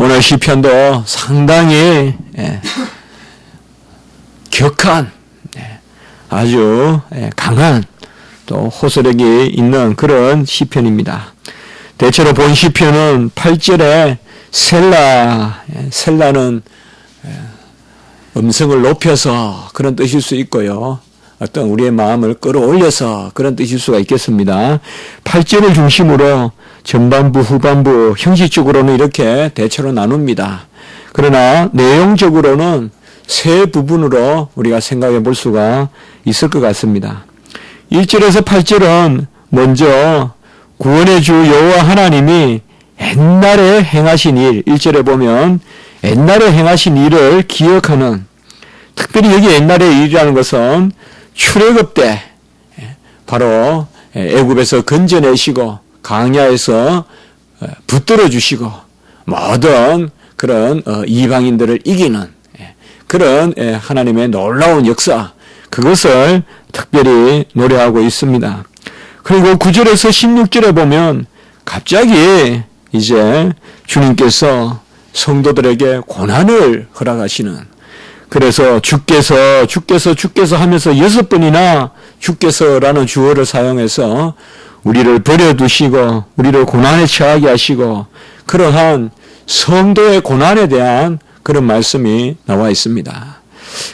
오늘 시편도 상당히 격한 아주 강한 또 호소력이 있는 그런 시편입니다. 대체로 본 시편은 8절에 셀라는 음성을 높여서 그런 뜻일 수 있고요. 어떤 우리의 마음을 끌어올려서 그런 뜻일 수가 있겠습니다. 8절을 중심으로 전반부, 후반부, 형식적으로는 이렇게 대체로 나눕니다. 그러나 내용적으로는 세 부분으로 우리가 생각해 볼 수가 있을 것 같습니다. 1절에서 8절은 먼저 구원의 주 여호와 하나님이 옛날에 행하신 일, 1절에 보면 옛날에 행하신 일을 기억하는, 특별히 여기 옛날의 일이라는 것은 출애굽 때 바로 애굽에서 건져내시고 광야에서 붙들어 주시고 모든 그런 이방인들을 이기는 그런 하나님의 놀라운 역사, 그것을 특별히 노래하고 있습니다. 그리고 9절에서 16절에 보면 갑자기 이제 주님께서 성도들에게 고난을 허락하시는, 그래서 주께서 하면서 6번이나 주께서라는 주어를 사용해서 우리를 버려두시고 우리를 고난에 처하게 하시고 그러한 성도의 고난에 대한 그런 말씀이 나와 있습니다.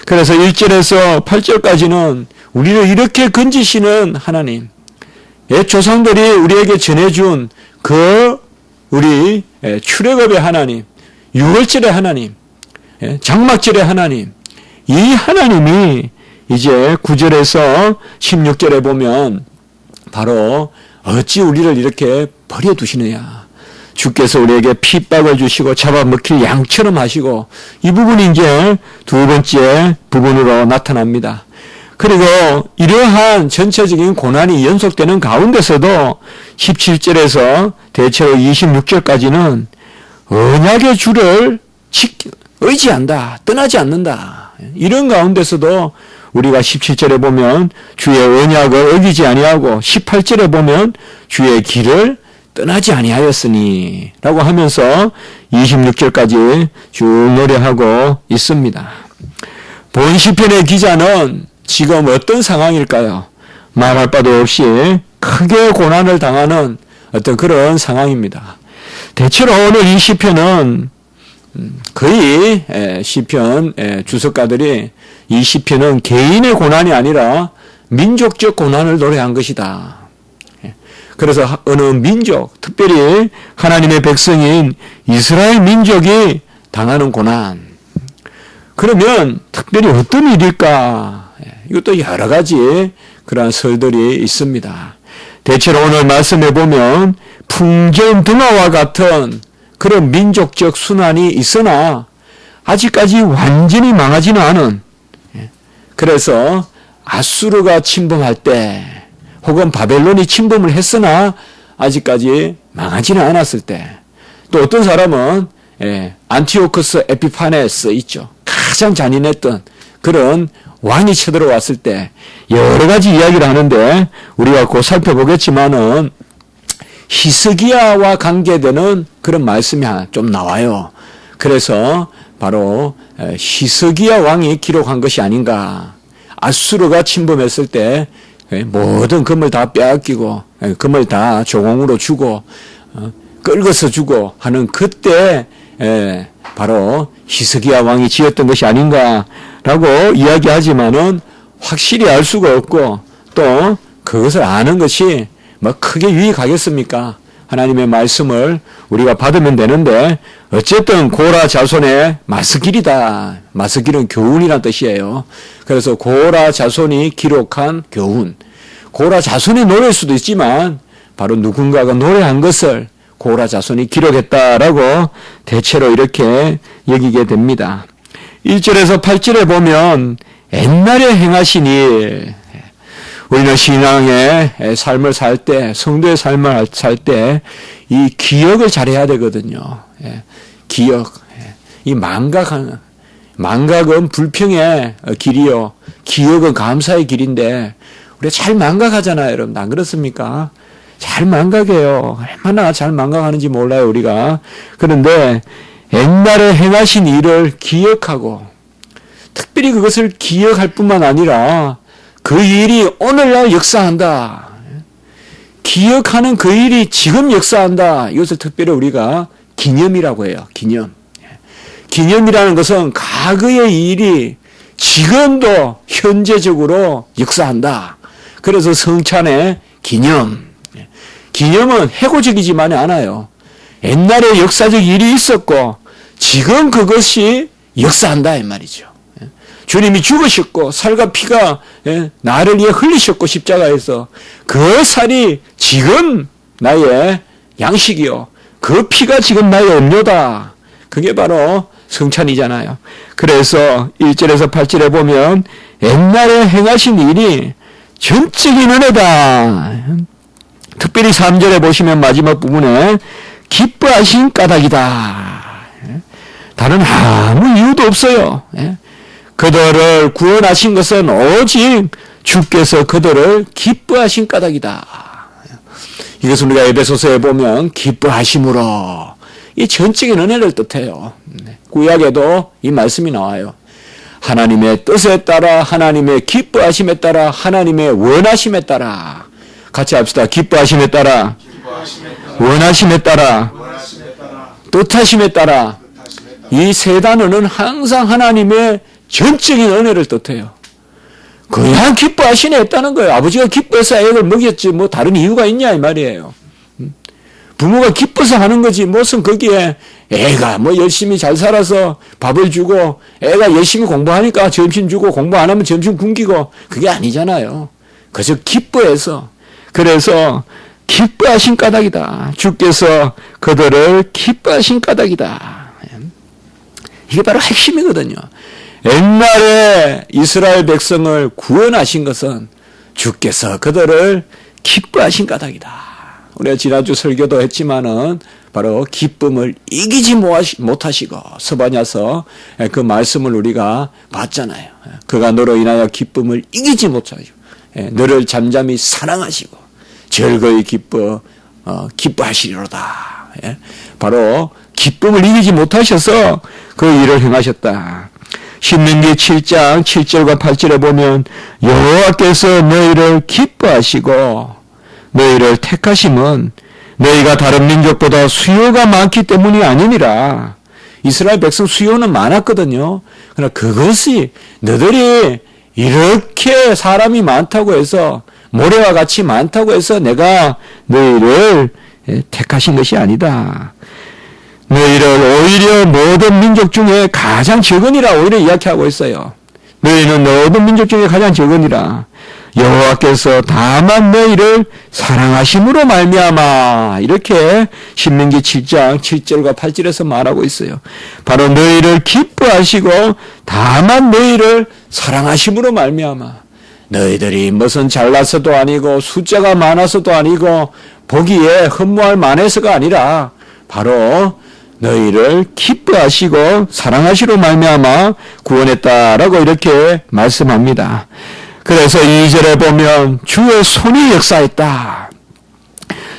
그래서 1절에서 8절까지는 우리를 이렇게 건지시는 하나님, 옛 조상들이 우리에게 전해준 그 우리 출애굽의 하나님, 유월절의 하나님, 장막절의 하나님, 이 하나님이 이제 9절에서 16절에 보면 바로 어찌 우리를 이렇게 버려두시느냐, 주께서 우리에게 핍박을 주시고 잡아먹힐 양처럼 하시고, 이 부분이 이제 두 번째 부분으로 나타납니다. 그리고 이러한 전체적인 고난이 연속되는 가운데서도 17절에서 대체로 26절까지는 언약의 주를 의지한다, 떠나지 않는다. 이런 가운데서도 우리가 17절에 보면 주의 언약을 어기지 아니하고 18절에 보면 주의 길을 떠나지 아니하였으니 라고 하면서 26절까지 쭉 노래하고 있습니다. 본 시편의 기자는 지금 어떤 상황일까요? 말할 바도 없이 크게 고난을 당하는 어떤 그런 상황입니다. 대체로 오늘 이 시편은 거의 시편 주석가들이 이 시편은 개인의 고난이 아니라 민족적 고난을 노래한 것이다. 그래서 어느 민족, 특별히 하나님의 백성인 이스라엘 민족이 당하는 고난, 그러면 특별히 어떤 일일까? 이것도 여러 가지 그러한 설들이 있습니다. 대체로 오늘 말씀해 보면 풍전등화와 같은 그런 민족적 순환이 있으나 아직까지 완전히 망하지는 않은, 그래서 아수르가 침범할 때 혹은 바벨론이 침범을 했으나 아직까지 망하지는 않았을 때, 또 어떤 사람은 안티오코스 에피파네스 있죠. 가장 잔인했던 그런 왕이 쳐들어왔을 때 여러 가지 이야기를 하는데 우리가 곧 살펴보겠지만은 히스기야와 관계되는 그런 말씀이 좀 나와요. 그래서 바로 히스기야 왕이 기록한 것이 아닌가. 아수르가 침범했을 때 모든 금을 다 빼앗기고 금을 다 조공으로 주고 끌어서 주고 하는 그때 바로 히스기야 왕이 지었던 것이 아닌가라고 이야기하지만은 확실히 알 수가 없고, 또 그것을 아는 것이 뭐 크게 유익하겠습니까? 하나님의 말씀을 우리가 받으면 되는데, 어쨌든 고라 자손의 마스길이다. 마스길은 교훈이란 뜻이에요. 그래서 고라 자손이 기록한 교훈, 고라 자손이 노래일 수도 있지만 바로 누군가가 노래한 것을 고라 자손이 기록했다라고 대체로 이렇게 여기게 됩니다. 1절에서 8절에 보면 옛날에 행하신 일, 우리는 신앙의 삶을 살 때, 성도의 삶을 살 때 이 기억을 잘해야 되거든요. 기억, 이 망각은 불평의 길이요, 기억은 감사의 길인데 우리가 잘 망각하잖아요, 여러분. 안 그렇습니까? 잘 망각해요. 얼마나 잘 망각하는지 몰라요, 우리가. 그런데 옛날에 행하신 일을 기억하고 특별히 그것을 기억할 뿐만 아니라 그 일이 오늘날 역사한다. 기억하는 그 일이 지금 역사한다. 이것을 특별히 우리가 기념이라고 해요. 기념. 기념이라는 것은 과거의 일이 지금도 현재적으로 역사한다. 그래서 성찬의 기념. 기념은 해고적이지만이 않아요. 옛날에 역사적 일이 있었고 지금 그것이 역사한다 이 말이죠. 주님이 죽으셨고 살과 피가 나를 위해 흘리셨고 십자가에서 그 살이 지금 나의 양식이요. 그 피가 지금 나의 음료다. 그게 바로 성찬이잖아요. 그래서 1절에서 8절에 보면 옛날에 행하신 일이 전적인 은혜다. 특별히 3절에 보시면 마지막 부분에 기뻐하신 까닭이다. 다른 아무 이유도 없어요. 그들을 구원하신 것은 오직 주께서 그들을 기뻐하신 까닭이다. 이것을 우리가 에베소서에 보면 기뻐하심으로 이 전적인 은혜를 뜻해요. 구약에도 이 말씀이 나와요. 하나님의 뜻에 따라 하나님의 기뻐하심에 따라 하나님의 원하심에 따라 같이 합시다. 기뻐하심에 따라 원하심에 따라 뜻하심에 따라 이 세 단어는 항상 하나님의 전적인 은혜를 뜻해요. 그냥 기뻐하시네 했다는 거예요. 아버지가 기뻐해서 애를 먹였지 뭐 다른 이유가 있냐 이 말이에요. 부모가 기뻐서 하는 거지 무슨 거기에 애가 뭐 열심히 잘 살아서 밥을 주고 애가 열심히 공부하니까 점심 주고 공부 안 하면 점심 굶기고 그게 아니잖아요. 그저 기뻐해서. 그래서 기뻐하신 까닭이다. 주께서 그들을 기뻐하신 까닭이다. 이게 바로 핵심이거든요. 옛날에 이스라엘 백성을 구원하신 것은 주께서 그들을 기뻐하신 까닭이다. 우리가 지난주 설교도 했지만은 바로 기쁨을 이기지 못하시고 스바냐서 그 말씀을 우리가 봤잖아요. 그가 너로 인하여 기쁨을 이기지 못하시고 너를 잠잠히 사랑하시고 즐거이 기뻐하시리로다. 바로 기쁨을 이기지 못하셔서 그 일을 행하셨다. 신명기 7장 7절과 8절에 보면 여호와께서 너희를 기뻐하시고 너희를 택하심은 너희가 다른 민족보다 수요가 많기 때문이 아니니라. 이스라엘 백성 수요는 많았거든요. 그러나 그것이 너희들이 이렇게 사람이 많다고 해서 모래와 같이 많다고 해서 내가 너희를 택하신 것이 아니다. 너희를 오히려 모든 민족 중에 가장 적으니라 오히려 이야기하고 있어요. 너희는 모든 민족 중에 가장 적으니라. 여호와께서 다만 너희를 사랑하심으로 말미암아 이렇게 신명기 7장 7절과 8절에서 말하고 있어요. 바로 너희를 기뻐하시고 다만 너희를 사랑하심으로 말미암아 너희들이 무슨 잘나서도 아니고 숫자가 많아서도 아니고 보기에 흠모할 만해서가 아니라 바로 너희를 기뻐하시고 사랑하시로 말미암아 구원했다라고 이렇게 말씀합니다. 그래서 2절에 보면 주의 손이 역사했다.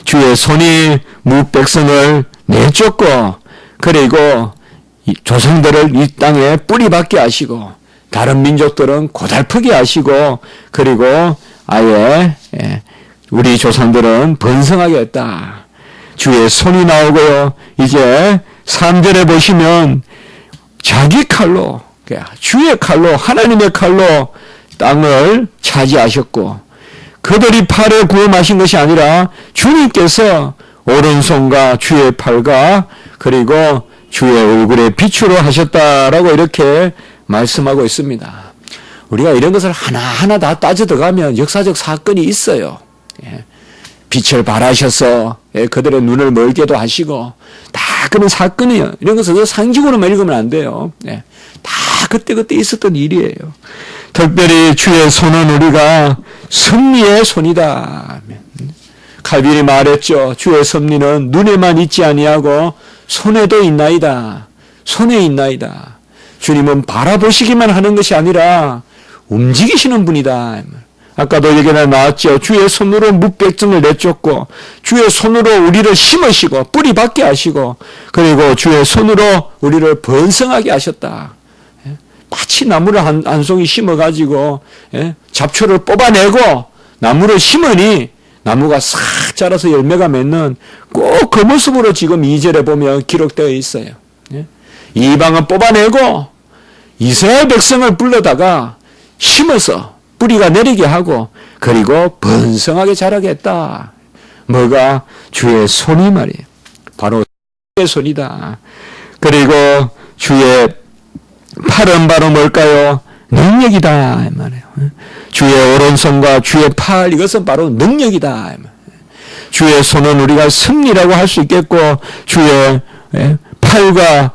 주의 손이 무백성을 내쫓고 그리고 조상들을 이 땅에 뿌리박게 하시고 다른 민족들은 고달프게 하시고 그리고 아예 우리 조상들은 번성하게 했다. 주의 손이 나오고요. 이제 3절에 보시면 자기 칼로 주의 칼로 하나님의 칼로 땅을 차지하셨고 그들이 팔에 구음하신 것이 아니라 주님께서 오른손과 주의 팔과 그리고 주의 얼굴에 빛으로 하셨다라고 이렇게 말씀하고 있습니다. 우리가 이런 것을 하나하나 다 따져 들어가면 역사적 사건이 있어요. 빛을 발하셔서 그들의 눈을 멀게도 하시고 다 그런 사건이에요. 이런 것을 상징으로만 읽으면 안 돼요. 다 그때그때 있었던 일이에요. 특별히 주의 손은 우리가 섭리의 손이다. 칼빈이 말했죠. 주의 섭리는 눈에만 있지 아니하고 손에도 있나이다. 손에 있나이다. 주님은 바라보시기만 하는 것이 아니라 움직이시는 분이다. 아까도 얘기가 나왔죠. 주의 손으로 뭇백성을 내쫓고 주의 손으로 우리를 심으시고 뿌리 받게 하시고 그리고 주의 손으로 우리를 번성하게 하셨다. 마치 나무를 한 송이 심어가지고 잡초를 뽑아내고 나무를 심으니 나무가 싹 자라서 열매가 맺는 꼭 그 모습으로 지금 2절에 보면 기록되어 있어요. 이방은 뽑아내고 이스라엘 백성을 불러다가 심어서 뿌리가 내리게 하고 그리고 번성하게 자라게 했다. 뭐가? 주의 손이 말이에요. 바로 주의 손이다. 그리고 주의 팔은 바로 뭘까요? 능력이다 이 말이에요. 주의 오른손과 주의 팔 이것은 바로 능력이다. 주의 손은 우리가 승리라고 할 수 있겠고 주의 팔과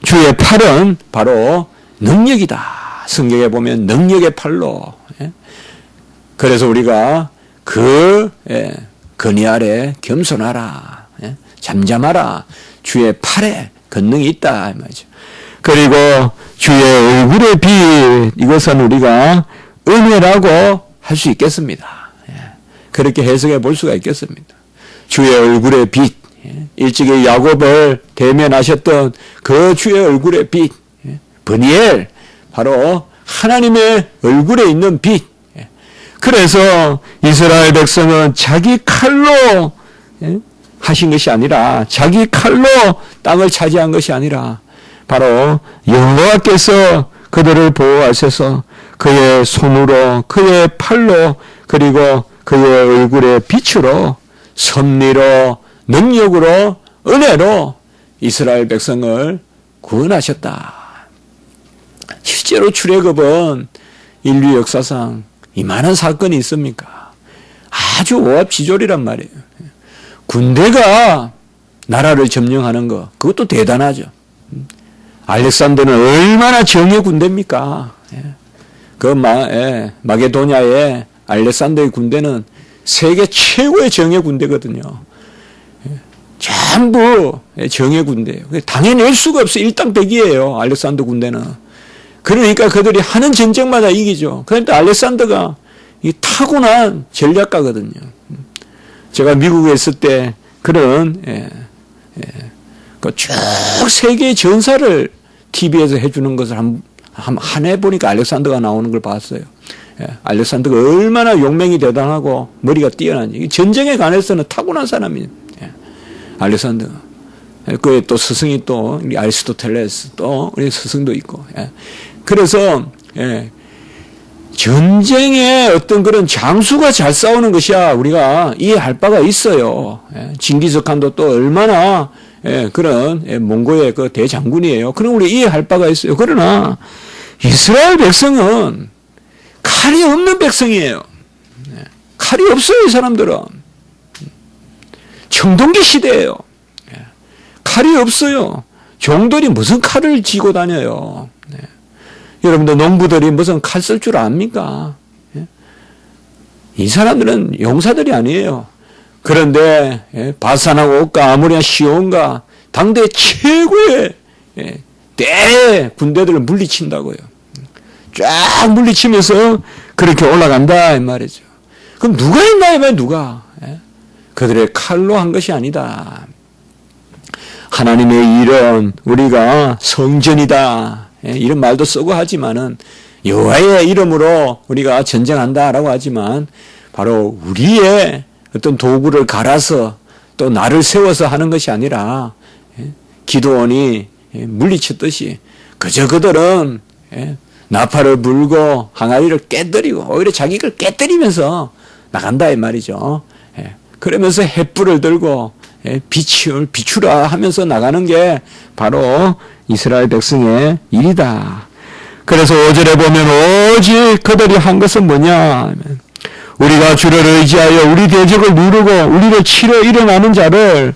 주의 팔은 바로 능력이다. 성경에 보면 능력의 팔로. 그래서 우리가 그 근위 아래 겸손하라. 잠잠하라. 주의 팔에 권능이 있다. 말이죠. 그리고 주의 얼굴의 빛 이것은 우리가 은혜라고 할 수 있겠습니다. 그렇게 해석해 볼 수가 있겠습니다. 주의 얼굴의 빛 일찍이 야곱을 대면하셨던 그 주의 얼굴의 빛 브니엘 바로 하나님의 얼굴에 있는 빛. 그래서 이스라엘 백성은 자기 칼로 하신 것이 아니라 자기 칼로 땅을 차지한 것이 아니라 바로 여호와께서 그들을 보호하셔서 그의 손으로 그의 팔로 그리고 그의 얼굴의 빛으로 섭리로 능력으로 은혜로 이스라엘 백성을 구원하셨다. 실제로 출애굽은 인류 역사상 이만한 사건이 있습니까? 아주 오합지졸이란 말이에요. 군대가 나라를 점령하는 거 그것도 대단하죠. 알렉산더는 얼마나 정예 군대입니까? 그 마게도냐의 알렉산더의 군대는 세계 최고의 정예 군대거든요. 전부 정예 군대예요. 당해낼 수가 없어요. 일당백이에요. 알렉산더 군대는. 그러니까 그들이 하는 전쟁마다 이기죠. 그런데 알렉산더가 이 타고난 전략가거든요. 제가 미국에 있을 때 그런 쭉 세계 전사를 TV에서 해주는 것을 한 해 보니까 알렉산더가 나오는 걸 봤어요. 알렉산더가 얼마나 용맹이 대단하고 머리가 뛰어난지. 전쟁에 관해서는 타고난 사람이에요. 알렉산더. 그에 또 스승이 또 아리스토텔레스 또 우리 스승도 있고. 그래서 전쟁의 어떤 그런 장수가 잘 싸우는 것이야 우리가 이해할 바가 있어요. 징기스칸도 또 얼마나 그런 몽고의 그 대장군이에요. 그럼 우리 이해할 바가 있어요. 그러나 이스라엘 백성은 칼이 없는 백성이에요. 칼이 없어요. 이 사람들은. 청동기 시대예요. 칼이 없어요. 종들이 무슨 칼을 쥐고 다녀요. 여러분들 농부들이 무슨 칼 쓸 줄 압니까? 이 사람들은 용사들이 아니에요. 그런데 바산하고 옥가 아모리아 시온가 당대 최고의 대 군대들을 물리친다고요. 쫙 물리치면서 그렇게 올라간다 이 말이죠. 그럼 누가 했나 이 말 누가? 그들의 칼로 한 것이 아니다. 하나님의 일은 우리가 성전이다 이런 말도 쓰고 하지만은 여호와의 이름으로 우리가 전쟁한다라고 하지만 바로 우리의 어떤 도구를 갈아서 또 나를 세워서 하는 것이 아니라 기드온이 물리쳤듯이 그저 그들은 나팔을 불고 항아리를 깨뜨리고 오히려 자기를 깨뜨리면서 나간다 이 말이죠. 그러면서 횃불을 들고 비추라 하면서 나가는 게 바로 이스라엘 백성의 일이다. 그래서 5절에 보면 오직 그들이 한 것은 뭐냐 하면 우리가 주를 의지하여 우리 대적을 누르고 우리를 치러 일어나는 자를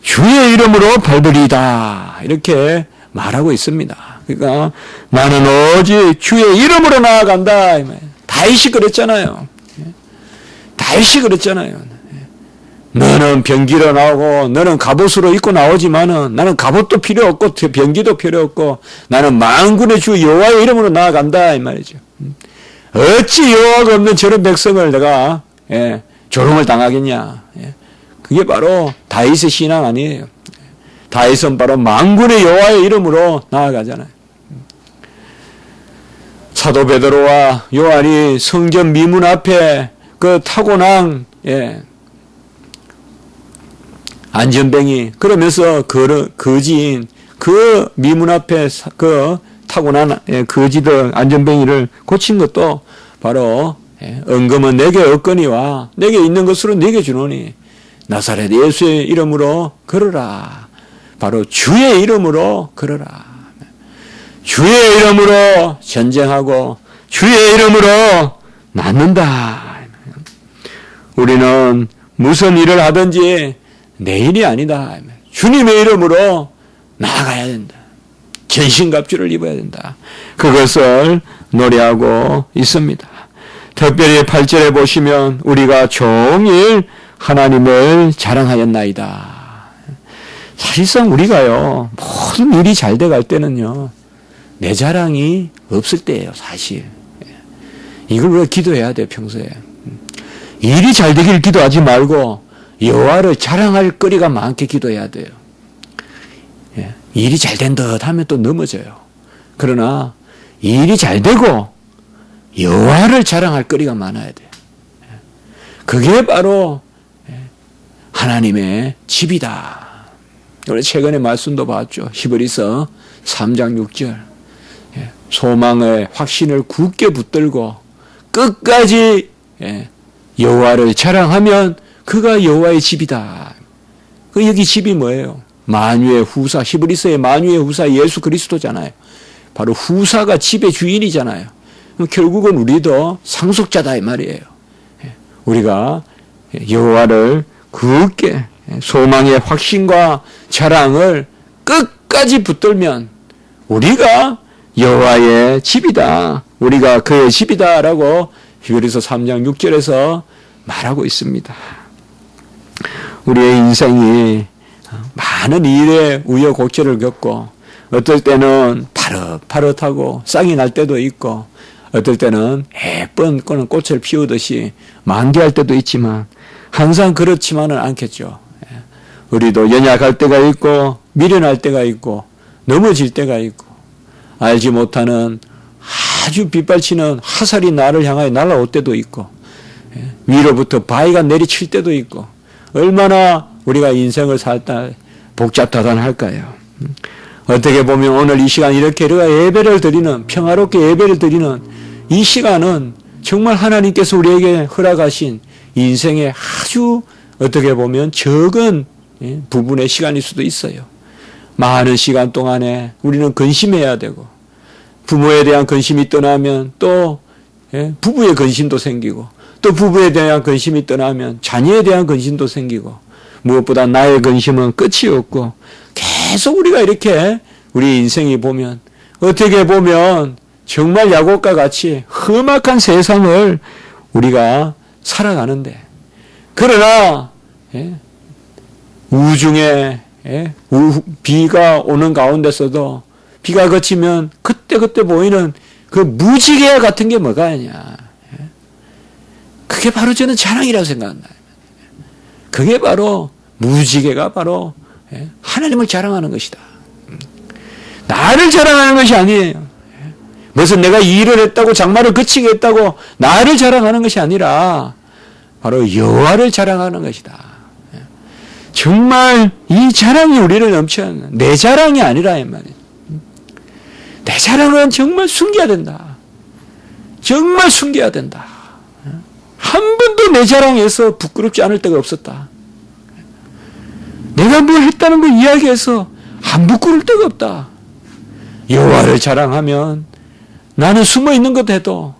주의 이름으로 밟으리다 이렇게 말하고 있습니다. 그러니까 나는 오직 주의 이름으로 나아간다. 다윗이 그랬잖아요. 다윗이 그랬잖아요. 너는 병기로 나오고 너는 갑옷으로 입고 나오지만은 나는 갑옷도 필요 없고 병기도 필요 없고 나는 만군의 주 여호와의 이름으로 나아간다 이 말이죠. 어찌 여호와가 없는 저런 백성을 내가 조롱을 당하겠냐. 그게 바로 다윗의 신앙 아니에요. 다윗은 바로 만군의 여호와의 이름으로 나아가잖아요. 사도 베드로와 요한이 성전 미문 앞에 그 타고난 안전뱅이 그러면서 거지인 그 미문 앞에 그 타고난 거지들 안전뱅이를 고친 것도 바로 은금은 내게 없거니와 내게 있는 것으로 내게 주노니 나사렛 예수의 이름으로 걸어라. 바로 주의 이름으로 걸어라. 주의 이름으로 전쟁하고 주의 이름으로 낳는다. 우리는 무슨 일을 하든지 내 일이 아니다. 주님의 이름으로 나아가야 된다. 전신갑주를 입어야 된다. 그것을 노래하고 있습니다. 특별히 8절에 보시면 우리가 종일 하나님을 자랑하였나이다. 사실상 우리가요, 모든 일이 잘 돼갈 때는요, 내 자랑이 없을 때예요, 사실. 이걸 우리가 기도해야 돼요, 평소에. 일이 잘 되길 기도하지 말고 여호와를 자랑할 거리가 많게 기도해야 돼요. 일이 잘 된 듯 하면 또 넘어져요. 그러나 일이 잘 되고 여호와를 자랑할 거리가 많아야 돼요. 그게 바로 하나님의 집이다. 우리 최근에 말씀도 봤죠. 히브리서 3장 6절. 소망의 확신을 굳게 붙들고 끝까지 여호와를 자랑하면 그가 여호와의 집이다. 여기 집이 뭐예요? 만유의 후사, 히브리서의 만유의 후사 예수 그리스도잖아요. 바로 후사가 집의 주인이잖아요. 결국은 우리도 상속자다 이 말이에요. 우리가 여호와를 굳게 소망의 확신과 자랑을 끝까지 붙들면 우리가 여호와의 집이다. 우리가 그의 집이다라고 히브리서 3장 6절에서 말하고 있습니다. 우리의 인생이 많은 일에 우여곡절을 겪고 어떨 때는 파릇파릇하고 쌍이 날 때도 있고 어떨 때는 예쁜 꽃을 피우듯이 만개할 때도 있지만 항상 그렇지만은 않겠죠. 우리도 연약할 때가 있고 미련할 때가 있고 넘어질 때가 있고 알지 못하는 아주 빗발치는 화살이 나를 향하여 날아올 때도 있고 위로부터 바위가 내리칠 때도 있고 얼마나 우리가 인생을 살다 복잡다단할까요? 어떻게 보면 오늘 이 시간 이렇게 우리가 예배를 드리는 평화롭게 예배를 드리는 이 시간은 정말 하나님께서 우리에게 허락하신 인생의 아주 어떻게 보면 적은 부분의 시간일 수도 있어요. 많은 시간 동안에 우리는 근심해야 되고 부모에 대한 근심이 떠나면 또 부부의 근심도 생기고 또 부부에 대한 근심이 떠나면 자녀에 대한 근심도 생기고 무엇보다 나의 근심은 끝이 없고 계속 우리가 이렇게 우리 인생이 보면 어떻게 보면 정말 야곱과 같이 험악한 세상을 우리가 살아가는데 그러나 우중에 비가 오는 가운데서도 비가 그치면 그때그때 보이는 그 무지개 같은 게 뭐가 있냐. 그게 바로 저는 자랑이라고 생각한다. 그게 바로 무지개가 바로 하나님을 자랑하는 것이다. 나를 자랑하는 것이 아니에요. 무슨 내가 일을 했다고 장마를 그치게 했다고 나를 자랑하는 것이 아니라 바로 여호와를 자랑하는 것이다. 정말 이 자랑이 우리를 넘치는 내 자랑이 아니라 이 말이에요. 내 자랑은 정말 숨겨야 된다. 정말 숨겨야 된다. 한 번도 내 자랑에서 부끄럽지 않을 때가 없었다. 내가 뭘 했다는 걸 이야기해서 안 부끄러울 때가 없다. 여호와를 자랑하면 나는 숨어 있는 것 해도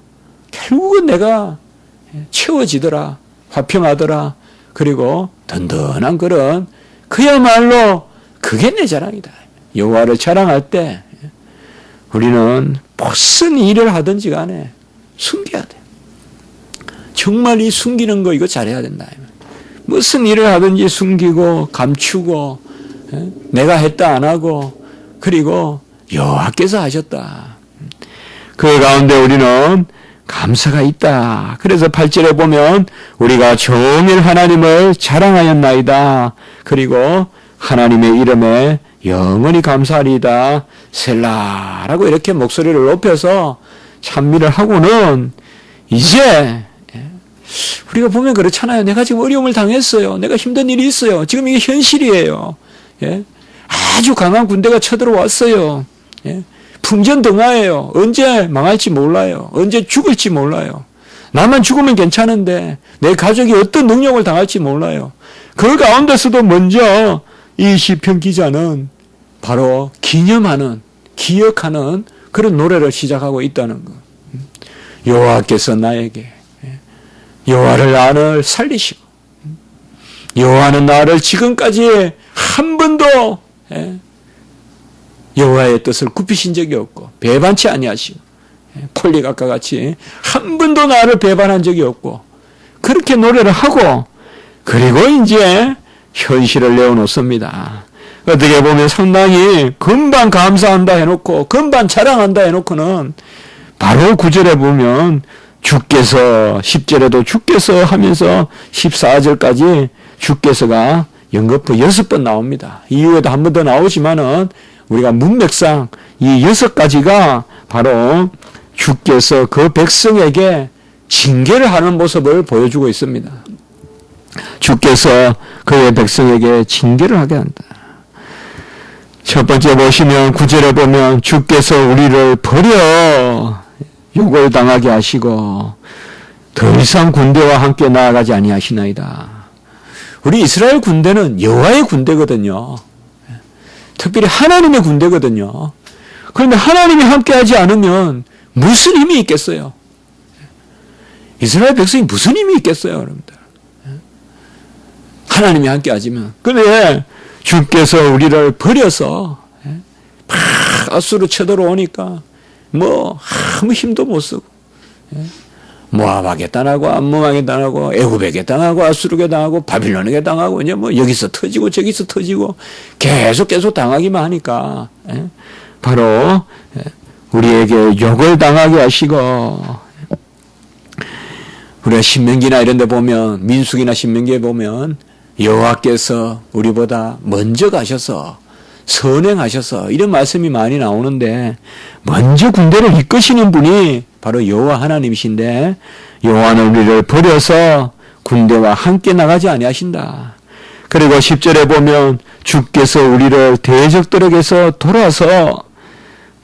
결국은 내가 채워지더라. 화평하더라. 그리고 든든한 그런 그야말로 그게 내 자랑이다. 여호와를 자랑할 때 우리는 무슨 일을 하든지 간에 숨겨야 돼. 정말 이 숨기는 거 이거 잘해야 된다. 무슨 일을 하든지 숨기고 감추고 내가 했다 안 하고 그리고 여호와께서 하셨다. 그 가운데 우리는 감사가 있다. 그래서 8절에 보면 우리가 종일 하나님을 자랑하였나이다. 그리고 하나님의 이름에 영원히 감사하리이다. 셀라라고 이렇게 목소리를 높여서 찬미를 하고는 이제 우리가 보면 그렇잖아요. 내가 지금 어려움을 당했어요. 내가 힘든 일이 있어요. 지금 이게 현실이에요. 아주 강한 군대가 쳐들어왔어요. 풍전등화예요. 언제 망할지 몰라요. 언제 죽을지 몰라요. 나만 죽으면 괜찮은데 내 가족이 어떤 능력을 당할지 몰라요. 그 가운데서도 먼저 이 시편 기자는 바로 기념하는, 기억하는 그런 노래를 시작하고 있다는 것. 여호와께서 나에게 여호와를 나를 살리시고 여호와는 나를 지금까지 한 번도 여호와의 뜻을 굽히신 적이 없고 배반치 아니하시고 폴리각과 같이 한 번도 나를 배반한 적이 없고 그렇게 노래를 하고 그리고 이제 현실을 내어놓습니다. 어떻게 보면 상당히 금방 감사한다 해놓고 금방 자랑한다 해놓고는 바로 9절에 보면 주께서 10절에도 주께서 하면서 14절까지 주께서가 연거푸 6번 나옵니다. 이후에도 한 번 더 나오지만은 우리가 문맥상 이 6가지가 바로 주께서 그 백성에게 징계를 하는 모습을 보여주고 있습니다. 주께서 그의 백성에게 징계를 하게 한다. 첫 번째 보시면 9절에 보면 주께서 우리를 버려 욕을 당하게 하시고 더 이상 군대와 함께 나아가지 아니하시나이다. 우리 이스라엘 군대는 여호와의 군대거든요. 특별히 하나님의 군대거든요. 그런데 하나님이 함께하지 않으면 무슨 힘이 있겠어요? 이스라엘 백성이 무슨 힘이 있겠어요, 여러분들? 하나님이 함께하지만. 그런데 주께서 우리를 버려서 막 아수르 쳐들어오니까 뭐 아무 힘도 못 쓰고 모압에게 당하고 암몬에게 당하고 애굽에게 당하고 아수르에게 당하고 바빌론에게 당하고 이제 뭐 여기서 터지고 저기서 터지고 계속 당하기만 하니까 바로 우리에게 욕을 당하게 하시고 우리가 신명기나 이런 데 보면 민수기나 신명기에 보면 여호와께서 우리보다 먼저 가셔서 선행하셔서 이런 말씀이 많이 나오는데 먼저 군대를 이끄시는 분이 바로 여호와 하나님이신데 여호와는 우리를 버려서 군대와 함께 나가지 아니하신다. 그리고 10절에 보면 주께서 우리를 대적들에게서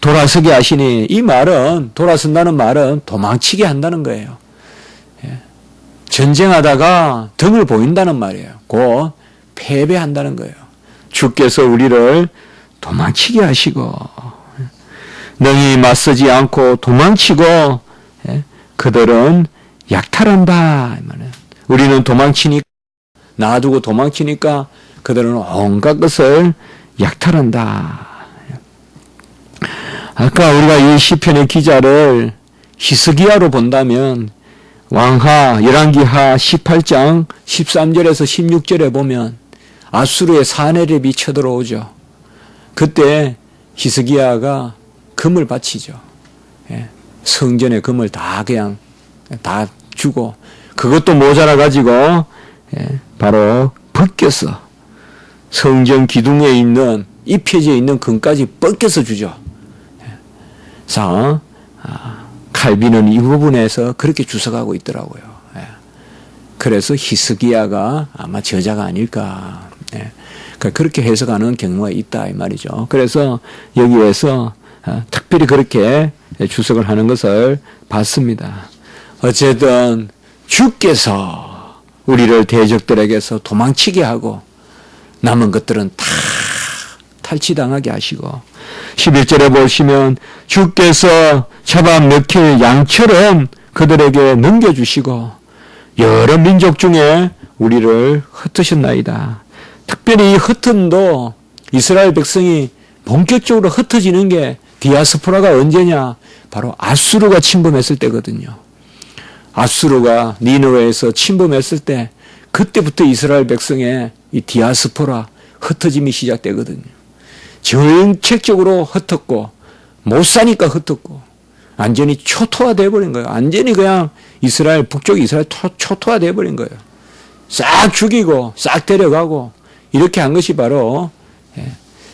돌아서게 하시니 이 말은 돌아선다는 말은 도망치게 한다는 거예요. 전쟁하다가 등을 보인다는 말이에요. 곧 패배한다는 거예요. 주께서 우리를 도망치게 하시고 능히 맞서지 않고 도망치고 그들은 약탈한다. 우리는 도망치니까 놔두고 도망치니까 그들은 온갖 것을 약탈한다. 아까 우리가 이 시편의 기자를 히스기야로 본다면 왕하 열왕기하 18장 13절에서 16절에 보면 아수르의 사네립이 쳐들어오죠. 그때 히스기야가 금을 바치죠. 성전의 금을 다 그냥 다 주고 그것도 모자라 가지고 바로 벗겨서 성전 기둥에 있는 입혀져 있는 금까지 벗겨서 주죠. 자, 칼빈은 이 부분에서 그렇게 주석하고 있더라고요. 그래서 히스기야가 아마 저자가 아닐까. 그렇게 해석하는 경우가 있다 이 말이죠. 그래서 여기에서 특별히 그렇게 주석을 하는 것을 봤습니다. 어쨌든 주께서 우리를 대적들에게서 도망치게 하고 남은 것들은 다 탈취당하게 하시고 11절에 보시면 주께서 잡아먹힐 양처럼 그들에게 넘겨주시고 여러 민족 중에 우리를 흩으셨나이다. 특별히 이 흩음도 이스라엘 백성이 본격적으로 흩어지는 게 디아스포라가 언제냐? 바로 아수르가 침범했을 때거든요. 아수르가 니느웨에서 침범했을 때 그때부터 이스라엘 백성의 이 디아스포라 흩어짐이 시작되거든요. 정책적으로 흩었고 못 사니까 흩었고 완전히 초토화되어 버린 거예요. 완전히 그냥 이스라엘, 북쪽 이스라엘 초토화되어 버린 거예요. 싹 죽이고 싹 데려가고 이렇게 한 것이 바로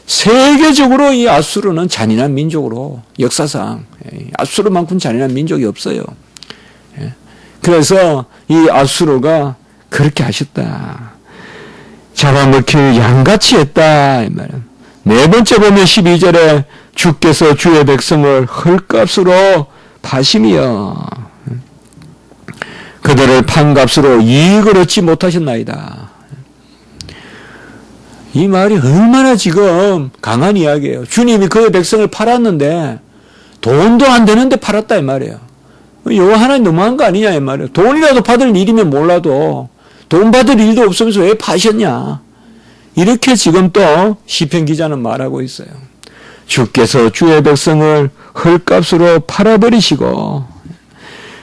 세계적으로 이 아수르는 잔인한 민족으로 역사상 아수르만큼 잔인한 민족이 없어요. 그래서 이 아수르가 그렇게 하셨다. 잡아먹힐 양같이 했다. 이 말은. 네 번째 보면 12절에 주께서 주의 백성을 헐값으로 파심이여 그들을 판값으로 이익을 얻지 못하셨나이다. 이 말이 얼마나 지금 강한 이야기예요. 주님이 그의 백성을 팔았는데 돈도 안 되는데 팔았다 이 말이에요. 이거 하나님 너무한 거 아니냐 이 말이에요. 돈이라도 받을 일이면 몰라도 돈 받을 일도 없으면서 왜 파셨냐. 이렇게 지금 또 시편 기자는 말하고 있어요. 주께서 주의 백성을 헐값으로 팔아버리시고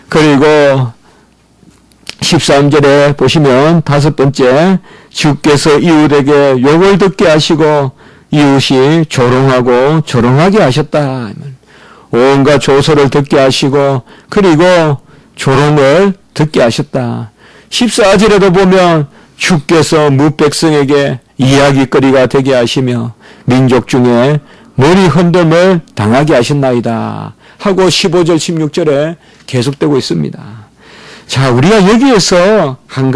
그리고 13절에 보시면 다섯 번째 주께서 이웃에게 욕을 듣게 하시고 이웃이 조롱하고 조롱하게 하셨다. 온갖 조소를 듣게 하시고 그리고 조롱을 듣게 하셨다. 14절에도 보면 주께서 무백성에게 이야기거리가 되게 하시며 민족 중에 머리 흔듦을 당하게 하셨나이다 하고 15절 16절에 계속되고 있습니다. 자, 우리가 여기에서 한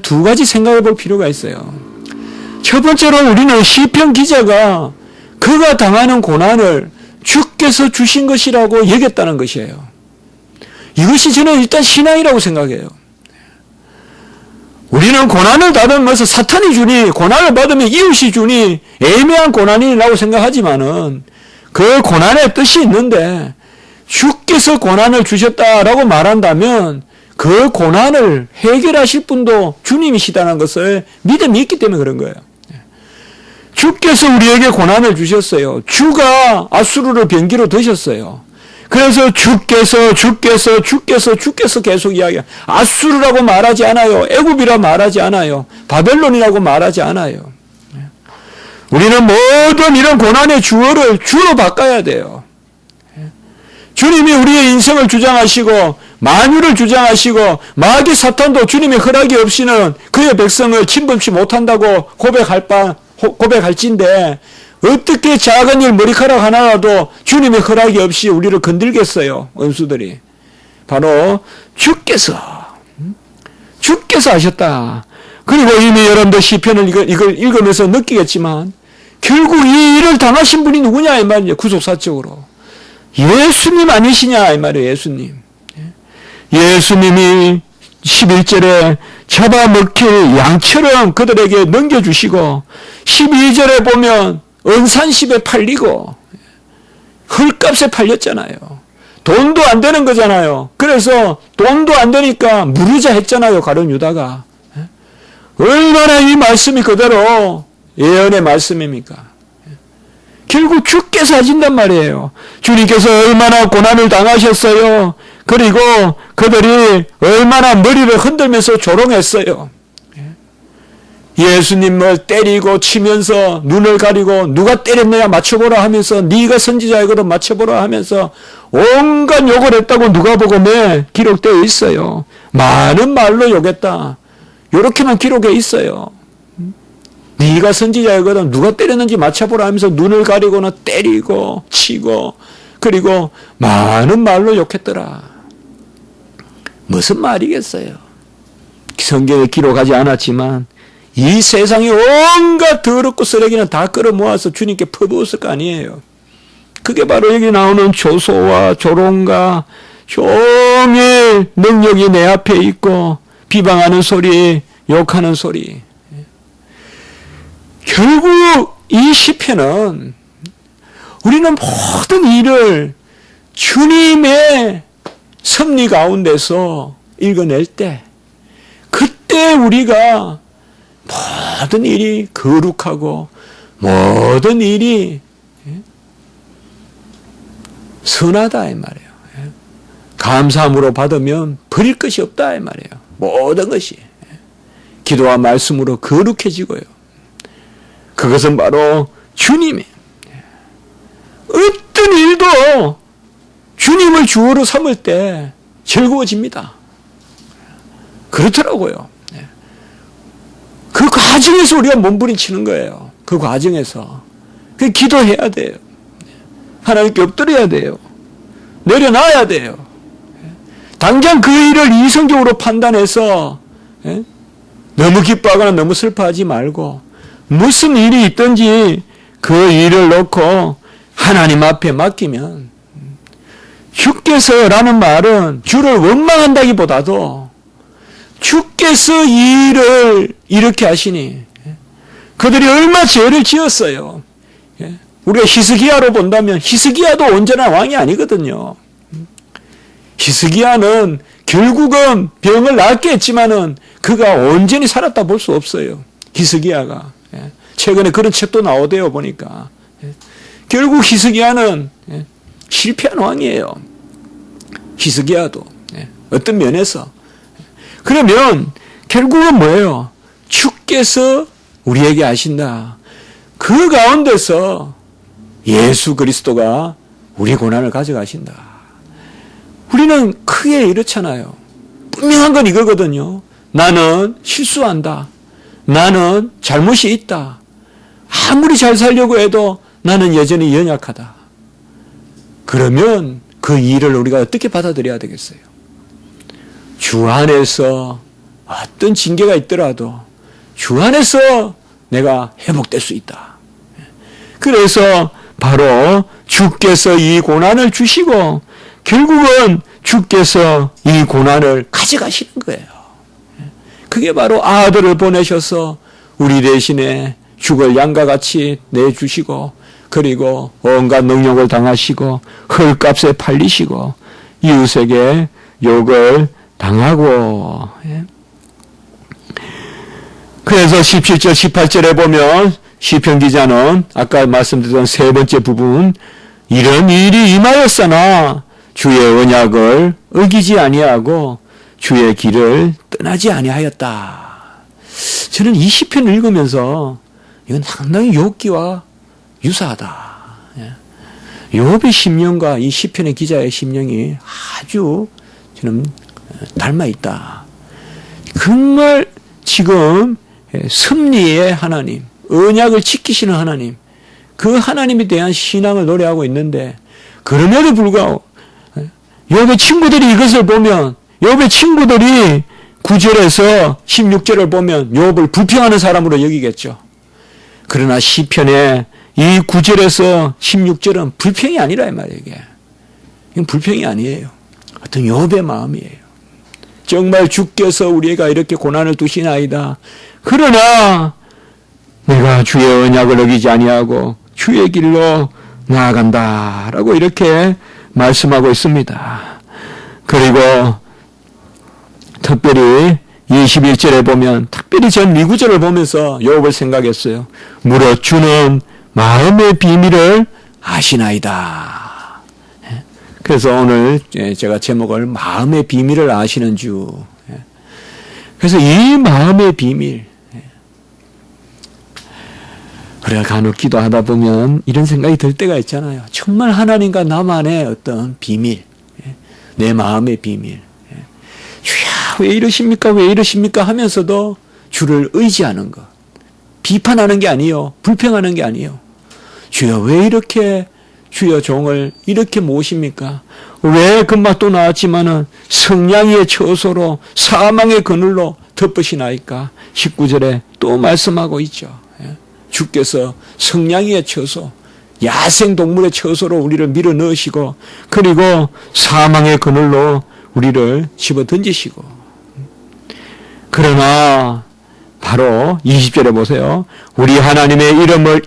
두 가지 생각해 볼 필요가 있어요. 첫 번째로 우리는 시편 기자가 그가 당하는 고난을 주께서 주신 것이라고 여겼다는 것이에요. 이것이 저는 일단 신앙이라고 생각해요. 우리는 고난을 받으면서 사탄이 주니 고난을 받으면 이웃이 주니 애매한 고난이라고 생각하지만은 그 고난의 뜻이 있는데 주께서 고난을 주셨다라고 말한다면 그 고난을 해결하실 분도 주님이시다는 것을 믿음이 있기 때문에 그런 거예요. 주께서 우리에게 고난을 주셨어요. 주가 아수르를 병기로 드셨어요. 그래서 주께서 계속 이야기해요. 아수르라고 말하지 않아요. 애굽이라 말하지 않아요. 바벨론이라고 말하지 않아요. 우리는 모든 이런 고난의 주어를 주로 바꿔야 돼요. 주님이 우리의 인생을 주장하시고 만유를 주장하시고 마귀 사탄도 주님의 허락이 없이는 그의 백성을 침범치 못한다고 고백할진데 어떻게 작은 일 머리카락 하나라도 주님의 허락이 없이 우리를 건들겠어요. 원수들이. 바로 주께서 하셨다. 그리고 이미 여러분들 시편을 이걸 읽으면서 느끼겠지만 결국 이 일을 당하신 분이 누구냐 이 말이에요. 구속사적으로. 예수님 아니시냐 이 말이에요. 예수님이 11절에 잡아먹힐 양처럼 그들에게 넘겨주시고 12절에 보면 은산십에 팔리고 헐값에 팔렸잖아요. 돈도 안 되는 거잖아요. 그래서 돈도 안 되니까 무르자 했잖아요. 가룟 유다가. 얼마나 이 말씀이 그대로 예언의 말씀입니까? 결국 주께서 하신단 말이에요. 주님께서 얼마나 고난을 당하셨어요. 그리고 그들이 얼마나 머리를 흔들면서 조롱했어요. 예수님을 때리고 치면서 눈을 가리고 누가 때렸느냐 맞춰보라 하면서 네가 선지자이거든 맞춰보라 하면서 온갖 욕을 했다고 누가복음에 기록되어 있어요. 많은 말로 욕했다. 이렇게만 기록해 있어요. 네가 선지자이거든 누가 때렸는지 맞춰보라 하면서 눈을 가리고는 때리고 치고 그리고 많은 말로 욕했더라. 무슨 말이겠어요? 성경에 기록하지 않았지만 이 세상의 온갖 더럽고 쓰레기는 다 끌어모아서 주님께 퍼부었을 거 아니에요. 그게 바로 여기 나오는 조소와 조롱과 종일 능력이 내 앞에 있고 비방하는 소리, 욕하는 소리. 결국 이 시편은 우리는 모든 일을 주님의 섭리 가운데서 읽어낼 때 그때 우리가 모든 일이 거룩하고 모든 일이 선하다 이 말이에요. 감사함으로 받으면 버릴 것이 없다 이 말이에요. 모든 것이 기도와 말씀으로 거룩해지고요. 그것은 바로 주님의 어떤 일도 주님을 주어로 삼을 때 즐거워집니다. 그렇더라고요. 그 과정에서 우리가 몸부림치는 거예요. 그 과정에서. 그 기도해야 돼요. 하나님께 엎드려야 돼요. 내려놔야 돼요. 당장 그 일을 이성적으로 판단해서 너무 기뻐하거나 너무 슬퍼하지 말고 무슨 일이 있든지 그 일을 놓고 하나님 앞에 맡기면 주께서라는 말은 주를 원망한다기보다도 주께서 이 일을 이렇게 하시니 그들이 얼마 죄를 지었어요. 우리가 히스기야로 본다면 히스기야도 온전한 왕이 아니거든요. 히스기야는 결국은 병을 낫게 했지만은 그가 온전히 살았다 볼 수 없어요. 히스기야가. 최근에 그런 책도 나오대요 보니까. 결국 히스기야는 실패한 왕이에요. 히스기야도. 어떤 면에서. 그러면 결국은 뭐예요? 주께서 우리에게 하신다. 그 가운데서 예수 그리스도가 우리 고난을 가져가신다. 우리는 크게 이렇잖아요. 분명한 건 이거거든요. 나는 실수한다. 나는 잘못이 있다. 아무리 잘 살려고 해도 나는 여전히 연약하다. 그러면 그 일을 우리가 어떻게 받아들여야 되겠어요? 주 안에서 어떤 징계가 있더라도 주 안에서 내가 회복될 수 있다. 그래서 바로 주께서 이 고난을 주시고 결국은 주께서 이 고난을 가져가시는 거예요. 그게 바로 아들을 보내셔서 우리 대신에 죽을 양과 같이 내주시고 그리고 온갖 능력을 당하시고 헐값에 팔리시고 이웃에게 욕을 당하고 그래서 17절 18절에 보면 시편 기자는 아까 말씀드렸던 세 번째 부분 이런 일이 임하였으나 주의 언약을 어기지 아니하고 주의 길을 떠나지 아니하였다. 저는 이 시편을 읽으면서 이건 상당히 욥기와 유사하다. 욥의 심령과 이 시편의 기자의 심령이 아주 저는 닮아 있다. 정말 지금 섭리의 하나님, 언약을 지키시는 하나님, 그 하나님에 대한 신앙을 노래하고 있는데 그럼에도 불구하고 욥의 친구들이 이것을 보면 욥의 친구들이 9절에서 16절을 보면 욥을 불평하는 사람으로 여기겠죠. 그러나 시편의 이 9절에서 16절은 불평이 아니라 이 말이에요. 이건 불평이 아니에요. 어떤 욥의 마음이에요. 정말 주께서 우리가 이렇게 고난을 두시나이다. 그러나 내가 주의 언약을 어기지 아니하고 주의 길로 나아간다라고 이렇게 말씀하고 있습니다. 그리고 특별히 21절에 보면 특별히 전 이 구절을 보면서 욥을 생각했어요. 무릇 주는 마음의 비밀을 아시나이다. 그래서 오늘 제가 제목을 마음의 비밀을 아시는 주. 그래서 이 마음의 비밀. 우리가 간혹 기도하다 보면 이런 생각이 들 때가 있잖아요. 정말 하나님과 나만의 어떤 비밀. 내 마음의 비밀. 주야 왜 이러십니까? 왜 이러십니까? 하면서도 주를 의지하는 것. 비판하는 게 아니요. 불평하는 게 아니요. 주여 왜 이렇게 주여 종을 이렇게 모십니까? 왜 금방 또 나왔지만은 성량의 처소로 사망의 그늘로 덮으시나이까? 19절에 또 말씀하고 있죠. 주께서 성량의 처소, 야생동물의 처소로 우리를 밀어 넣으시고 그리고 사망의 그늘로 우리를 집어 던지시고 그러나 바로 20절에 보세요. 우리 하나님의 이름을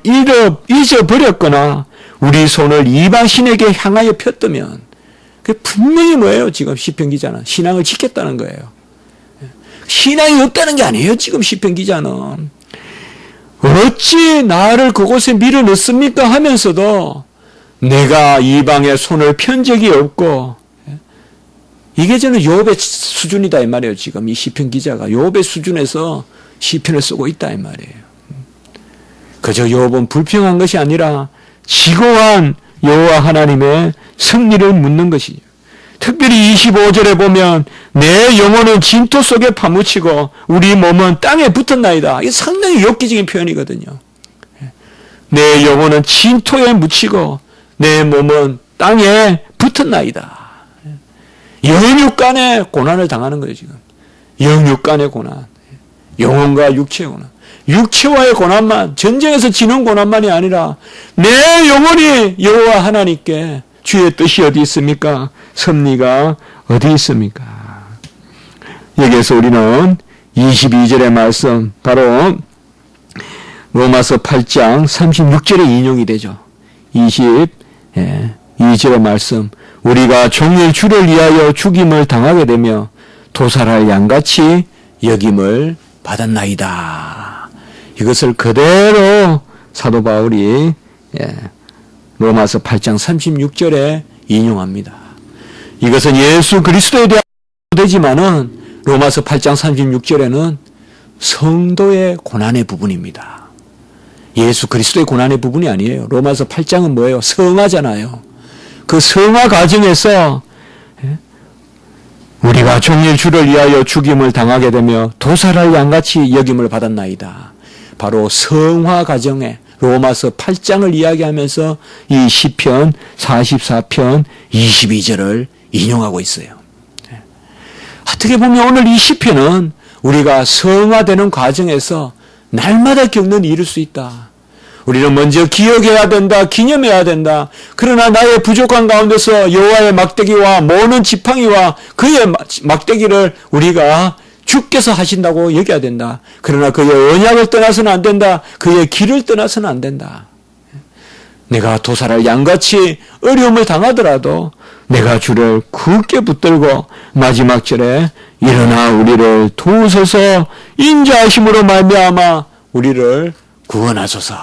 잊어버렸거나 우리 손을 이방신에게 향하여 폈다면 그게 분명히 뭐예요? 지금 시편 기자는 신앙을 지켰다는 거예요. 신앙이 없다는 게 아니에요. 지금 시편 기자는 어찌 나를 그곳에 밀어 넣습니까? 하면서도 내가 이방의 손을 편 적이 없고 이게 저는 욥의 수준이다 이 말이에요. 지금 이 시편 기자가 욥의 수준에서 시편을 쓰고 있다 이 말이에요. 그저 욥은 불평한 것이 아니라 지고한 여호와 하나님의 승리를 묻는 것이죠. 특별히 25절에 보면 내 영혼은 진토 속에 파묻히고 우리 몸은 땅에 붙었나이다. 이게 상당히 엽기적인 표현이거든요. 내 영혼은 진토에 묻히고 내 몸은 땅에 붙었나이다. 영육 간의 고난을 당하는 거예요, 지금. 영육 간의 고난. 영혼과 육체의 고난. 육체와의 고난만, 전쟁에서 지는 고난만이 아니라 내 영혼이 여호와 하나님께 주의 뜻이 어디 있습니까? 섭리가 어디 있습니까? 여기에서 우리는 22절의 말씀, 바로 로마서 8장 36절의 인용이 되죠. 22절의 말씀, 우리가 종일 주를 위하여 죽임을 당하게 되며 도살할 양같이 여김을 받았나이다. 이것을 그대로 사도 바울이 로마서 8장 36절에 인용합니다. 이것은 예수 그리스도에 대한 되지만은 로마서 8장 36절에는 성도의 고난의 부분입니다. 예수 그리스도의 고난의 부분이 아니에요. 로마서 8장은 뭐예요? 성화잖아요. 그 성화 과정에서 우리가 종일 주를 위하여 죽임을 당하게 되며 도살할 양같이 여김을 받았나이다. 바로 성화 과정에 로마서 8장을 이야기하면서 이 시편 44편 22절을 인용하고 있어요. 어떻게 보면 오늘 이 시편은 우리가 성화되는 과정에서 날마다 겪는 일일 수 있다. 우리는 먼저 기억해야 된다, 기념해야 된다. 그러나 나의 부족한 가운데서 여호와의 막대기와 모는 지팡이와 그의 막대기를 우리가 주께서 하신다고 여겨야 된다. 그러나 그의 언약을 떠나서는 안 된다. 그의 길을 떠나서는 안 된다. 내가 도살할 양같이 어려움을 당하더라도 내가 주를 굳게 붙들고 마지막 절에 일어나 우리를 도우소서 인자하심으로 말미암아 우리를 구원하소서.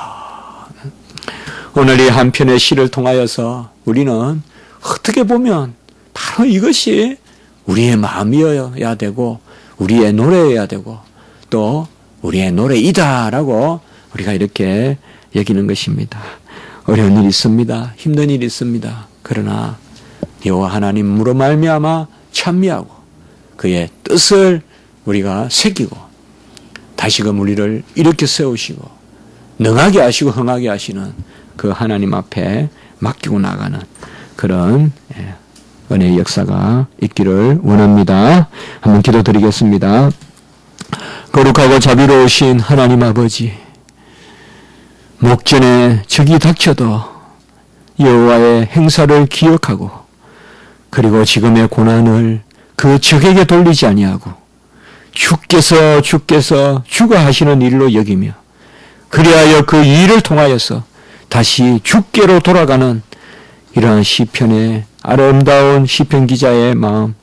오늘 이 한 편의 시를 통하여서 우리는 어떻게 보면 바로 이것이 우리의 마음이어야 되고 우리의 노래여야 되고 또 우리의 노래이다라고 우리가 이렇게 여기는 것입니다. 어려운 일이 있습니다. 힘든 일이 있습니다. 그러나 여호와 하나님으로 말미암아 찬미하고 그의 뜻을 우리가 새기고 다시금 우리를 일으켜 세우시고 능하게 하시고 흥하게 하시는 그 하나님 앞에 맡기고 나가는 그런 은혜의 역사가 있기를 원합니다. 한번 기도드리겠습니다. 거룩하고 자비로우신 하나님 아버지, 목전에 적이 닥쳐도 여호와의 행사를 기억하고 그리고 지금의 고난을 그 적에게 돌리지 아니하고 주께서 주가 하시는 일로 여기며 그리하여 그 일을 통하여서 다시 주께로 돌아가는 이러한 시편의 아름다운 시편 기자의 마음,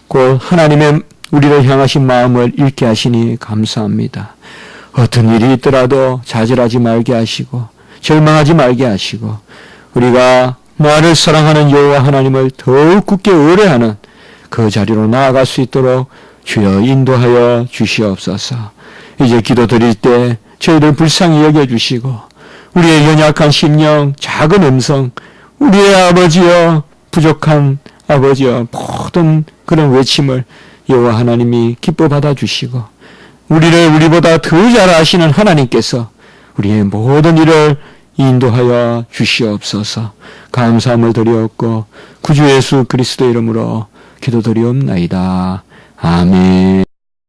곧 하나님의 우리를 향하신 마음을 읽게 하시니 감사합니다. 어떤 일이 있더라도 좌절하지 말게 하시고 절망하지 말게 하시고 우리가 나를 사랑하는 여호와 하나님을 더욱 굳게 의뢰하는 그 자리로 나아갈 수 있도록 주여 인도하여 주시옵소서. 이제 기도 드릴 때 저희들 불쌍히 여겨주시고 우리의 연약한 심령, 작은 음성, 우리의 아버지여, 부족한 아버지여, 모든 그런 외침을 여호와 하나님이 기뻐 받아주시고 우리를 우리보다 더 잘 아시는 하나님께서 우리의 모든 일을 인도하여 주시옵소서. 감사함을 드리옵고 구주 예수 그리스도 이름으로 기도드리옵나이다. 아멘.